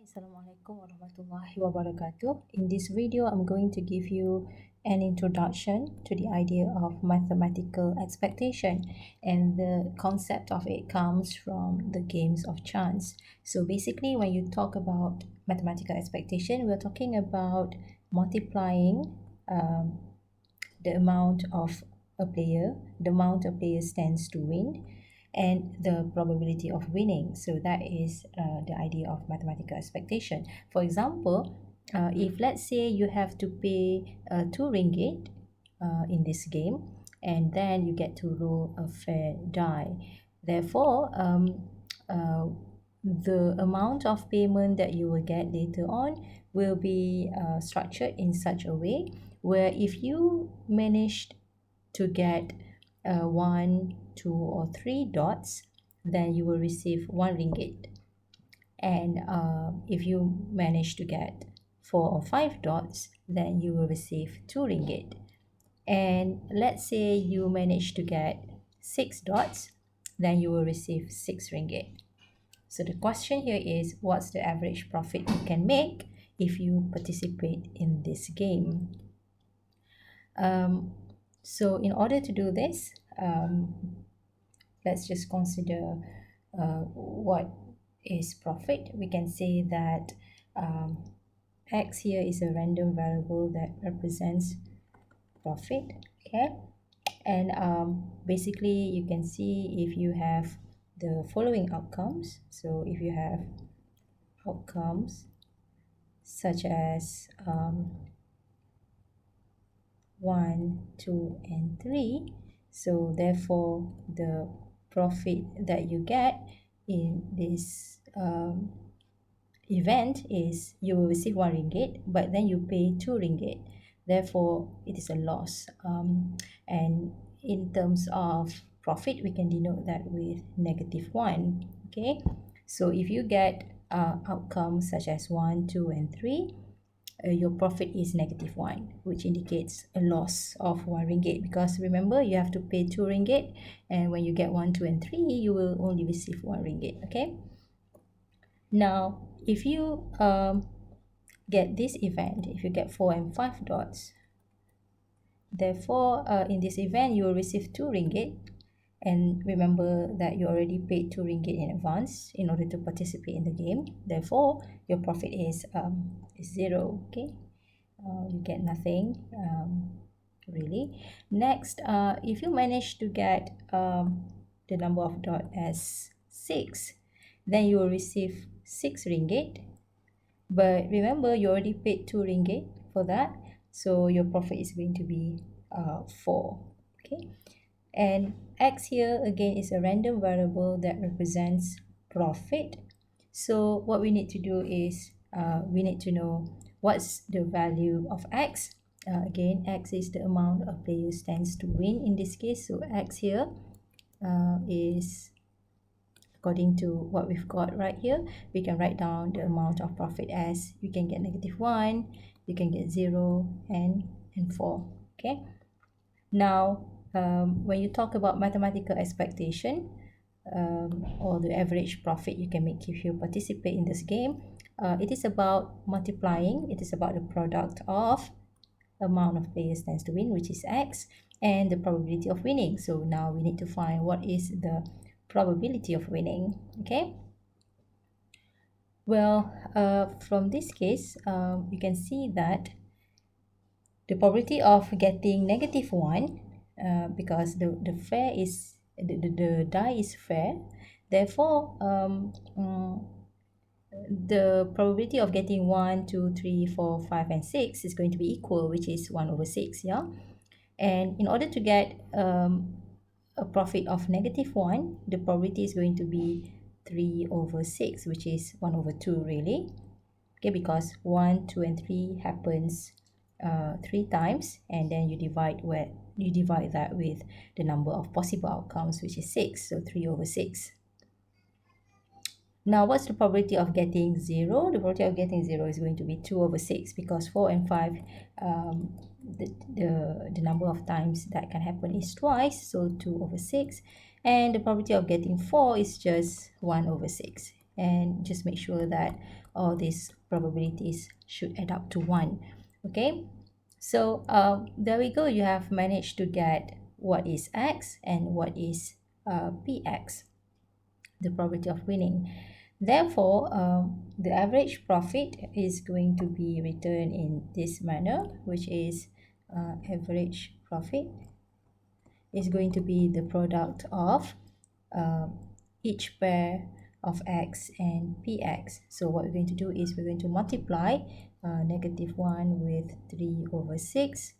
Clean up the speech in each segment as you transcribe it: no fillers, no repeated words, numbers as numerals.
Assalamualaikum warahmatullahi wabarakatuh. In this video, I'm going to give you an introduction to the idea of mathematical expectation, and the concept of it comes from the games of chance. So basically, when you talk about mathematical expectation, we're talking about multiplying the amount of a player, the amount a player stands to win, and the probability of winning. So that is the idea of mathematical expectation. For example, if let's say you have to pay 2 ringgit in this game, and then you get to roll a fair die. Therefore, the amount of payment that you will get later on will be structured in such a way where if you managed to get 1, 2, or 3 dots, then you will receive 1 ringgit. And if you manage to get 4 or 5 dots, then you will receive 2 ringgit. And let's say you manage to get 6 dots, then you will receive 6 ringgit. So the question here is, what's the average profit you can make if you participate in this game? So in order to do this, let's just consider what is profit. We can say that x here is a random variable that represents profit, okay? And basically you can see if you have the following outcomes. So if you have outcomes such as 1, 2, and 3, so therefore the profit that you get in this event is you will receive 1 ringgit, but then you pay 2 ringgit, therefore it is a loss. And in terms of profit, we can denote that with -1. Okay, so if you get outcomes such as 1, 2, and 3, your profit is -1, which indicates a loss of 1 ringgit, because remember you have to pay 2 ringgit, and when you get 1, 2, and 3, you will only receive 1 ringgit. Okay, now if you get this event, if you get 4 and 5 dots, therefore in this event you will receive 2 ringgit. And remember that you already paid 2 ringgit in advance in order to participate in the game, therefore your profit is 0. Okay, you get nothing really. Next, if you manage to get the number of dot as 6, then you will receive 6 ringgit. But remember, you already paid 2 ringgit for that, so your profit is going to be 4. Okay, and x here again is a random variable that represents profit. So what we need to do is we need to know what's the value of x. Again, x is the amount a player stands to win in this case. So x here is, according to what we've got right here, we can write down the amount of profit as you can get -1, you can get 0, and 4. Okay, now when you talk about mathematical expectation, or the average profit you can make if you participate in this game, it is about multiplying. It is about the product of amount of players stands to win, which is x, and the probability of winning. So now we need to find what is the probability of winning. Okay, well, from this case, you can see that the probability of getting -1, because the fair is the die is fair, therefore the probability of getting 1, 2, 3, 4, 5, and 6 is going to be equal, which is 1/6. Yeah, and in order to get a profit of -1, the probability is going to be 3/6, which is 1/2 really. Okay, because 1, 2, and 3 happens 3 times, and then you divide that with the number of possible outcomes, which is 6, so 3/6. Now what's the probability of getting 0? The probability of getting 0 is going to be 2/6, because 4 and 5, the number of times that can happen is twice, so 2/6, and the probability of getting 4 is just 1/6. and just make sure that all these probabilities should add up to 1. Okay, so there we go. You have managed to get what is x and what is px, the probability of winning. Therefore, the average profit is going to be written in this manner, which is average profit is going to be the product of uh, each pair of x and px. So what we're going to do is we're going to multiply -1 with 3 over 6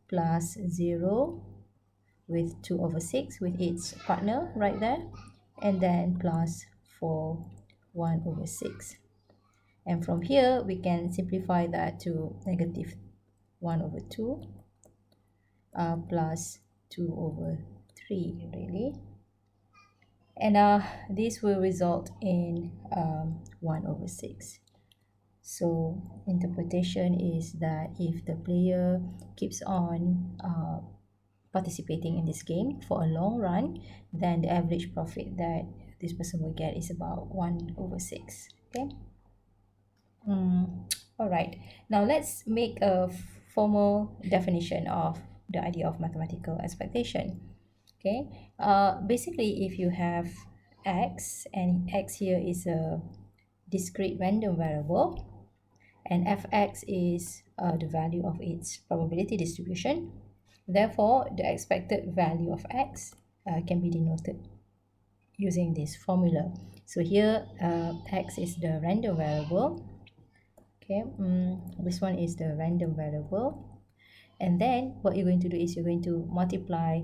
plus 0 with 2 over 6 with its partner right there, and then plus 4 1 over 6. And from here we can simplify that to -1 over 2 plus 2 over 3 really, and this will result in 1 over 6. So interpretation is that if the player keeps on participating in this game for a long run, then the average profit that this person will get is about 1 over 6. Okay. All right. Now let's make a formal definition of the idea of mathematical expectation. Okay. Basically, if you have x, and x here is a discrete random variable, and fx is the value of its probability distribution. Therefore, the expected value of x can be denoted using this formula. So here, x is the random variable. Okay, this one is the random variable. And then what you're going to do is you're going to multiply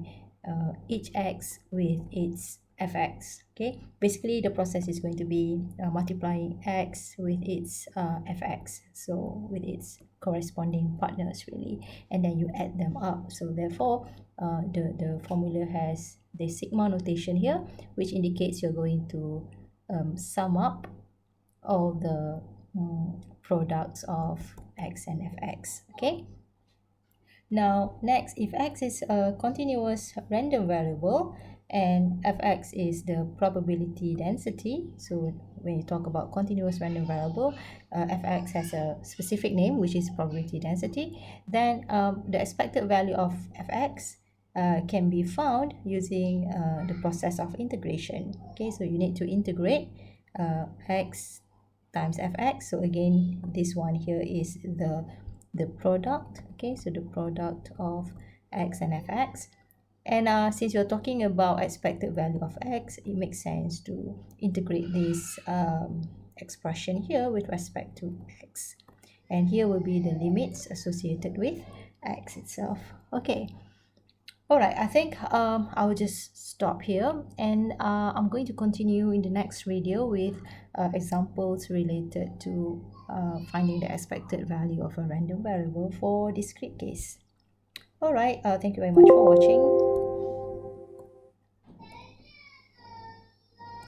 each x with its fx. Okay, basically the process is going to be multiplying x with its fx, so with its corresponding partners really, and then you add them up. So therefore the formula has the sigma notation here, which indicates you're going to sum up all the products of x and fx. Okay. Now, next, if x is a continuous random variable and fx is the probability density, so when you talk about continuous random variable, fx has a specific name, which is probability density, then the expected value of fx can be found using the process of integration. Okay, so you need to integrate x times fx. So again, this one here is the product. Okay, so the product of x and fx, and since you're talking about expected value of x, it makes sense to integrate this expression here with respect to x, and here will be the limits associated with x itself. Okay. All right, I think I will just stop here, and I'm going to continue in the next video with examples related to finding the expected value of a random variable for discrete case. All right, thank you very much for watching.